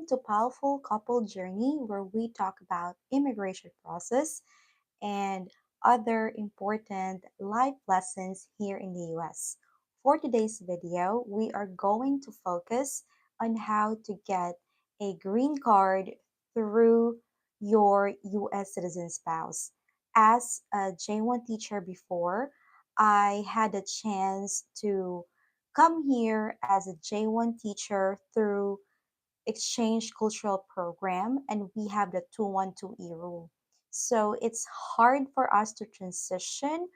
Welcome to Powerful Couple Journey, where we talk about immigration process and other important life lessons here in the US. For today's video, we are going to focus on how to get a green card through your US citizen spouse. As a J1 teacher before, I had a chance to come here as a J1 teacher through exchange cultural program, and we have the 212E rule. So it's hard for us to transition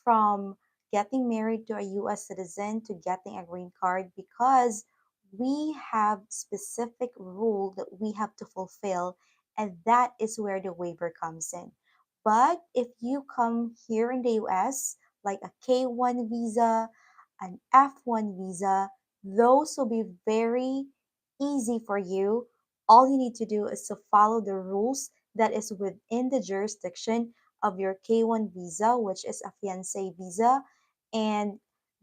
from getting married to a US citizen to getting a green card because we have specific rule that we have to fulfill, and that is where the waiver comes in. But if you come here in the US like a K1 visa, an F1 visa, those will be very easy for you. All you need to do is to follow the rules that is within the jurisdiction of your K1 visa, which is a fiancé visa, and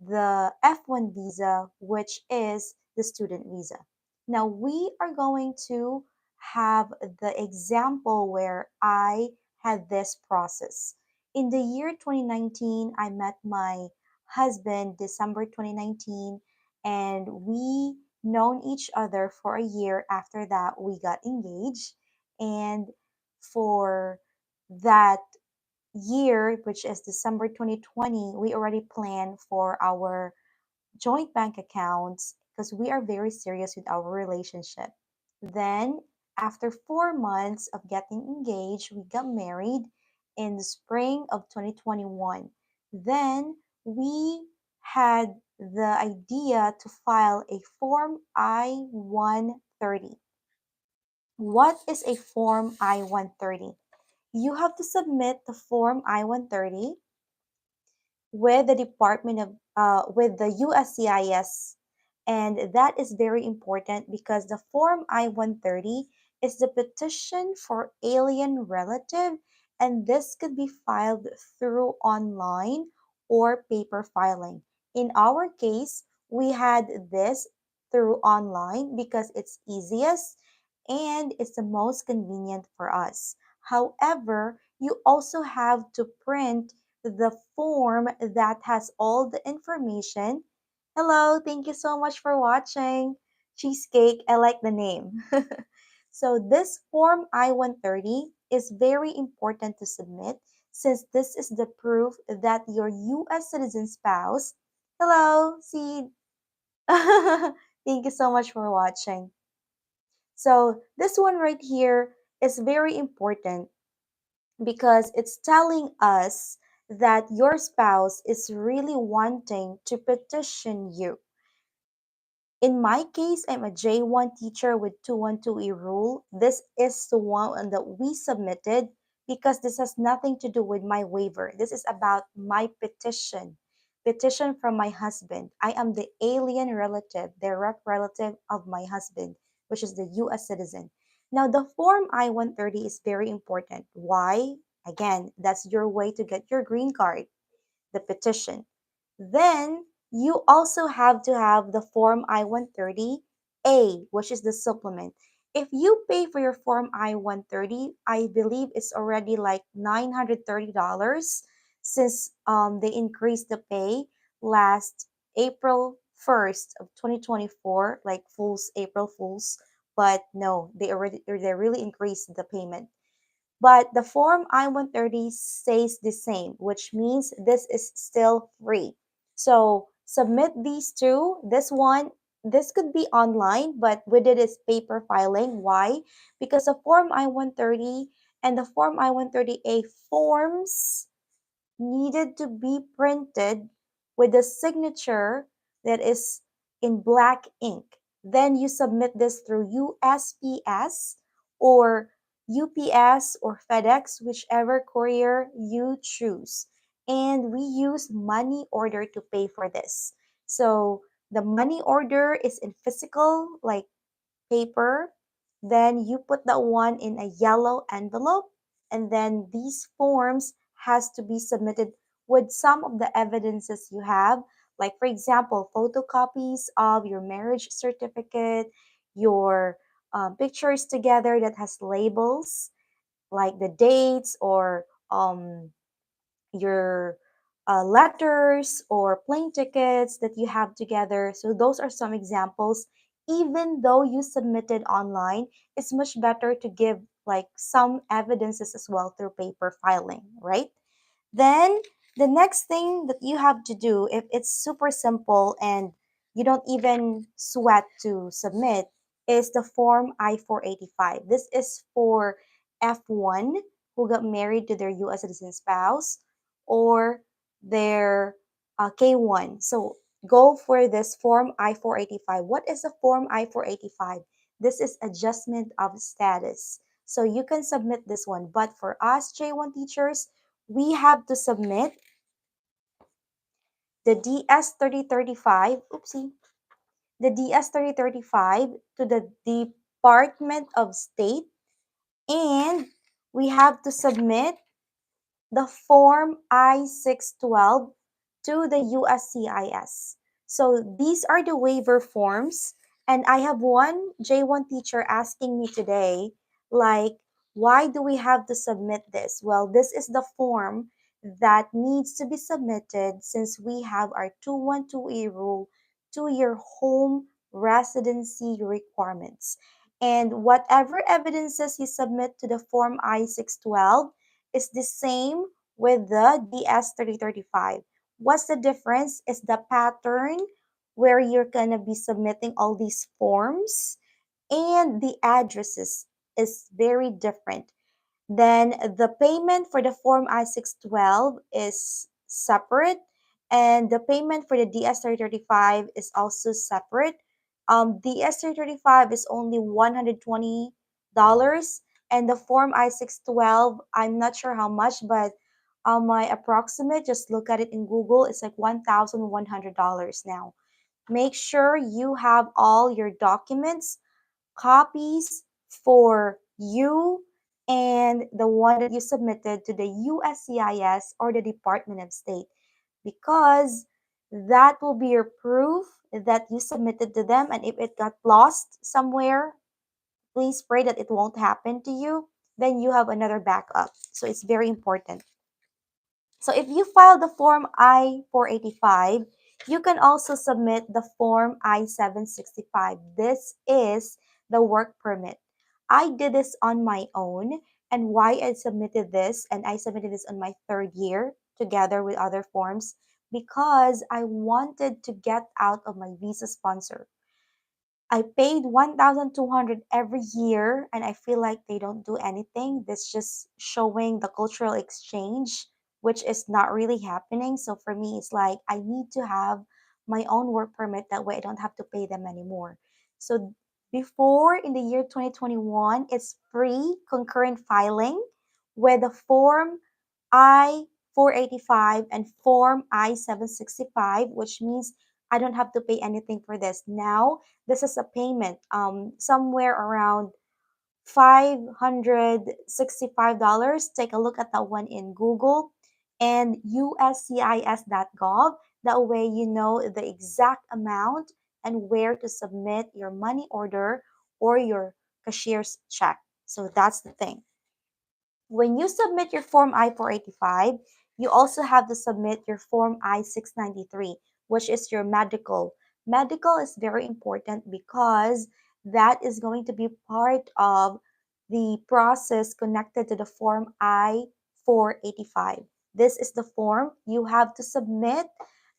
the F1 visa, which is the student visa. Now, we are going to have the example where I had this process. In the year 2019, I met my husband December 2019, and we known each other for a year. After that, we got engaged, and for that year, which is December 2020, we already planned for our joint bank accounts because we are very serious with our relationship. Then, after 4 months of getting engaged, we got married in the spring of 2021. Then, we had the idea to file a Form I-130. What is a Form I-130? You have to submit the Form I-130 with the Department of with the USCIS, and that is very important because the Form I-130 is the petition for alien relative, and this could be filed through online or paper filing. In our case, we had this through online because it's easiest and it's the most convenient for us. However, you also have to print the form that has all the information. Hello, thank you so much for watching. Cheesecake, I like the name. So this Form I-130 is very important to submit since this is the proof that your US citizen spouse, hello, see, thank you so much for watching. So this one right here is very important because it's telling us that your spouse is really wanting to petition you. In my case, I'm a J1 teacher with 212E rule. This is the one that we submitted because this has nothing to do with my waiver. This is about my petition. Petition from my husband. I am the alien relative, direct relative of my husband, which is the US citizen. Now, the Form I-130 is very important. Why? Again, that's your way to get your green card, the petition. Then you also have to have the Form I-130A, which is the supplement. If you pay for your Form I-130, I believe it's already like $930 since they increased the pay last April 1st of 2024, like Fools, April Fools. But no, they really increased the payment. But the Form I-130 stays the same, which means this is still free. So submit these two. This could be online, but with it is paper filing. Why? Because the Form I-130 and the Form I-130A forms needed to be printed with a signature that is in black ink. Then you submit this through USPS or UPS or FedEx, whichever courier you choose. And we use money order to pay for this. So the money order is in physical, like paper. Then you put that one in a yellow envelope, and then these forms has to be submitted with some of the evidences you have, like for example photocopies of your marriage certificate, your pictures together that has labels like the dates or your letters or plane tickets that you have together. So those are some examples. Even though you submitted online, it's much better to give like some evidences as well through paper filing, right? Then the next thing that you have to do, if it's super simple and you don't even sweat to submit, is the Form I-485. This is for F1 who got married to their U.S. citizen spouse or their K1. So go for this Form I-485. What is the Form I-485? This is adjustment of status. So you can submit this one. But for us J1 teachers, we have to submit the DS-3035, oopsie, the DS-3035 to the Department of State, and we have to submit the Form I-612 to the USCIS. So these are the waiver forms, and I have one J1 teacher asking me today, like, why do we have to submit this? Well, this is the form that needs to be submitted since we have our 212A rule, 2-year home residency requirements. And whatever evidences you submit to the Form I-612 is the same with the DS-3035. What's the difference is the pattern where you're going to be submitting all these forms, and the addresses is very different. Then the payment for the Form I-612 is separate, and the payment for the DS-3035 is also separate. DS-3035 is only $120, and the Form I-612, I'm not sure how much, but my approximate, just look at it in Google, it's like $1,100 now. Make sure you have all your documents, copies for you and the one that you submitted to the USCIS or the Department of State, because that will be your proof that you submitted to them. And if it got lost somewhere, please pray that it won't happen to you. Then you have another backup. So it's very important. So if you file the Form I-485, you can also submit the Form I-765. This is the work permit. I did this on my own, and why I submitted this, and I submitted this on my 3rd year together with other forms, because I wanted to get out of my visa sponsor. I paid 1,200 every year, and I feel like they don't do anything. This just showing the cultural exchange, which is not really happening. So for me, it's like I need to have my own work permit. That way I don't have to pay them anymore. So before, in the year 2021, it's free concurrent filing with the Form I-485 and Form I-765, which means I don't have to pay anything for this. Now, this is a payment, somewhere around $565. Take a look at that one in Google and uscis.gov. That way you know the exact amount and where to submit your money order or your cashier's check. So that's the thing. When you submit your Form I-485, you also have to submit your Form I-693, which is your medical. Medical is very important because that is going to be part of the process connected to the Form I-485. This is the form you have to submit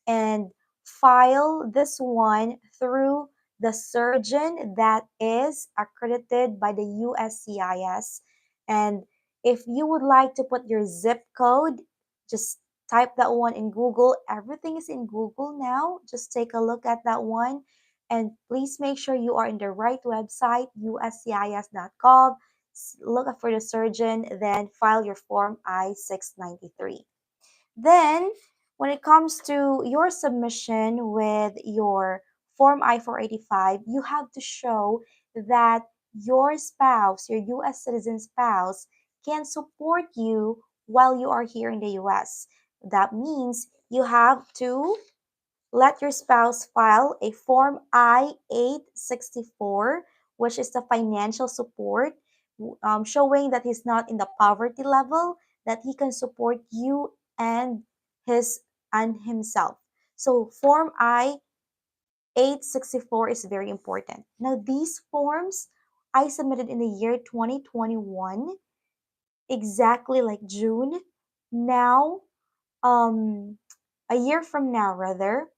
and file this one through the surgeon that is accredited by the USCIS. And if you would like to put your zip code, just type that one in Google. Everything is in Google now. Just take a look at that one. And please make sure you are in the right website, uscis.gov. Look for the surgeon, then file your Form I-693. Then, when it comes to your submission with your Form I-485, you have to show that your spouse, your U.S. citizen spouse, can support you while you are here in the U.S. That means you have to let your spouse file a Form I-864, which is the financial support, showing that he's not in the poverty level, that he can support you and his and himself. So Form I-864 is very important. Now these forms I submitted in the year 2021, exactly like June. Now, a year from now, rather,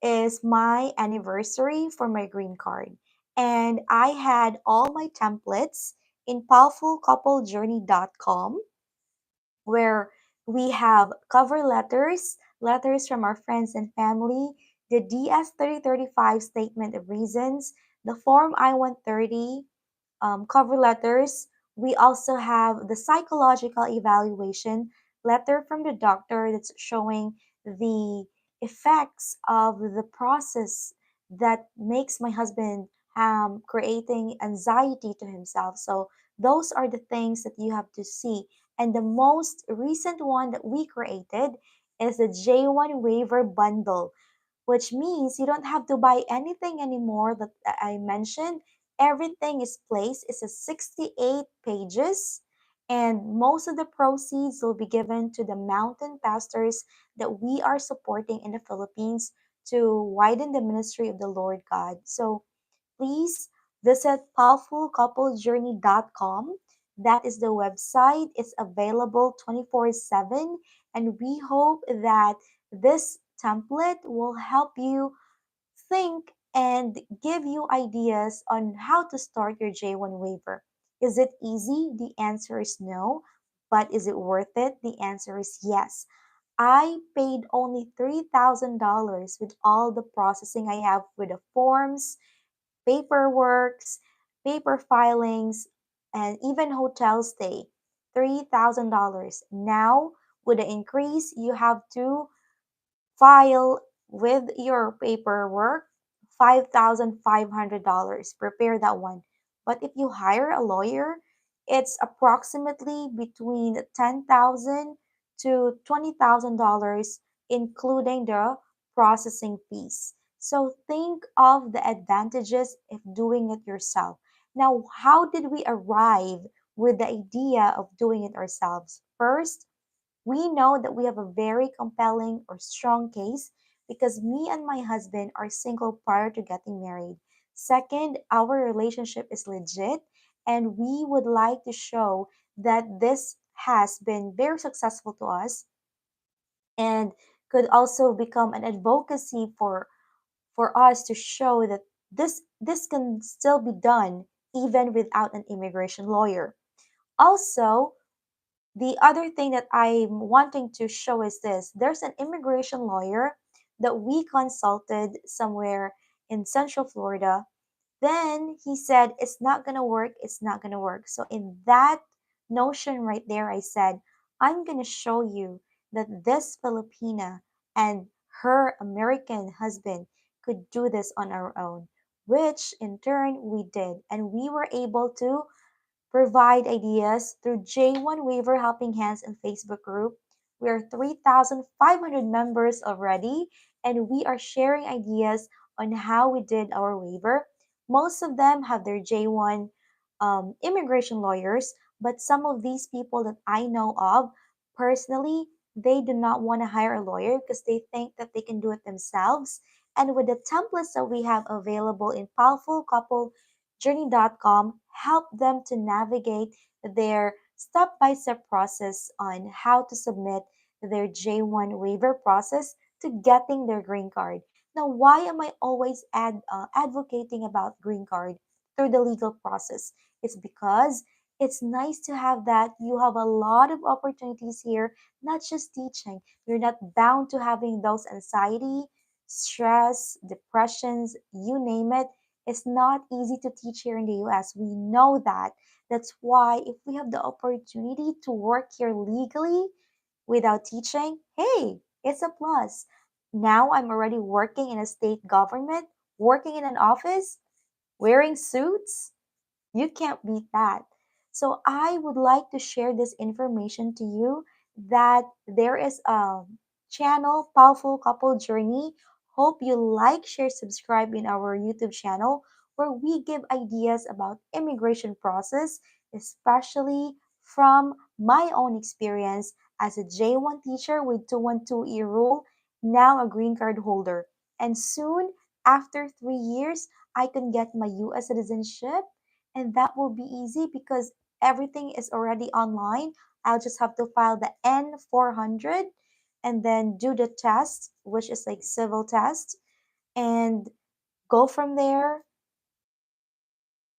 is my anniversary for my green card. And I had all my templates in powerfulcouplejourney.com, where we have cover letters, letters from our friends and family, the DS 3035 statement of reasons, the Form I-130, cover letters. We also have the psychological evaluation letter from the doctor that's showing the effects of the process that makes my husband creating anxiety to himself. So those are the things that you have to see. And the most recent one that we created is the J1 waiver bundle, which means you don't have to buy anything anymore that I mentioned. Everything is placed. It's a 68 pages, and most of the proceeds will be given to the mountain pastors that we are supporting in the Philippines to widen the ministry of the Lord God. So please visit powerfulcouplejourney.com. That is the website. It's available 24/7, and we hope that this template will help you think and give you ideas on how to start your J1 waiver. Is it easy? The answer is no. But is it worth it? The answer is yes. I paid only $3,000 with all the processing I have with the forms, paperworks, paper filings, and even hotel stay. $3,000. Now, with the increase, you have to file with your paperwork $5,500. Prepare that one. But if you hire a lawyer, it's approximately between $10,000 to $20,000, including the processing fees. So think of the advantages of doing it yourself. Now, how did we arrive with the idea of doing it ourselves? First, we know that we have a very compelling or strong case because me and my husband are single prior to getting married. Second, our relationship is legit, and we would like to show that this has been very successful to us and could also become an advocacy for us to show that this can still be done even without an immigration lawyer. Also, the other thing that I'm wanting to show is this. There's an immigration lawyer that we consulted somewhere in Central Florida. Then he said, it's not going to work. It's not going to work. So, in that notion right there, I said, I'm going to show you that this Filipina and her American husband could do this on our own, which in turn we did. And we were able to provide ideas through J1 Waiver Helping Hands and Facebook group. We are 3,500 members already, and we are sharing ideas on how we did our waiver. Most of them have their J1 immigration lawyers, but some of these people that I know of personally, they do not want to hire a lawyer because they think that they can do it themselves. And with the templates that we have available in powerfulcouplejourney.com, help them to navigate their step-by-step process on how to submit their J1 waiver process to getting their green card. Now, why am I always advocating about green card through the legal process? It's because it's nice to have that. You have a lot of opportunities here, not just teaching. You're not bound to having those anxiety, stress, depressions, you name it. It's not easy to teach here in the US. We know that. That's why if we have the opportunity to work here legally without teaching, hey, it's a plus. Now I'm already working in a state government, working in an office, wearing suits. You can't beat that. So I would like to share this information to you that there is a channel, Powerful Couple Journey. Hope you like, share, subscribe in our YouTube channel. where we give ideas about immigration process, especially from my own experience as a J1 teacher with 212E rule, now a green card holder. And soon, after 3 years, I can get my US citizenship, and that will be easy because everything is already online. I'll just have to file the N400 and then do the test, which is like civil test, and go from there,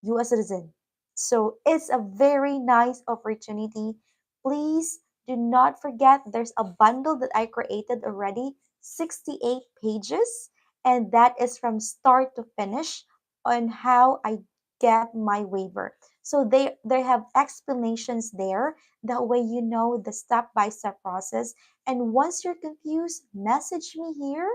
US citizen. So it's a very nice opportunity. Please do not forget there's a bundle that I created already, 68 pages, and that is from start to finish on how I get my waiver. So they have explanations there. That way you know the step-by-step process. And once you're confused, message me here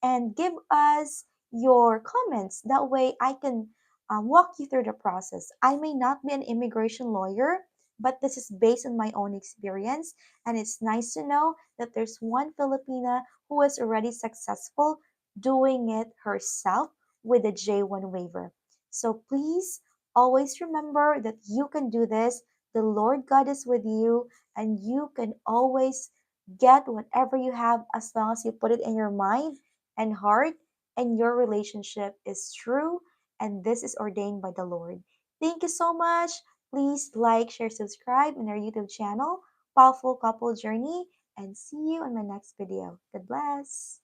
and give us your comments. That way I can walk you through the process. I may not be an immigration lawyer, but this is based on my own experience, and it's nice to know that there's one Filipina who is already successful doing it herself with a J1 waiver. So please always remember that you can do this. The Lord God is with you, and you can always get whatever you have as long as you put it in your mind and heart, and your relationship is true and this is ordained by the Lord. Thank you so much. Please like, share, subscribe in our YouTube channel, Powerful Couple Journey, and see you in my next video. God bless.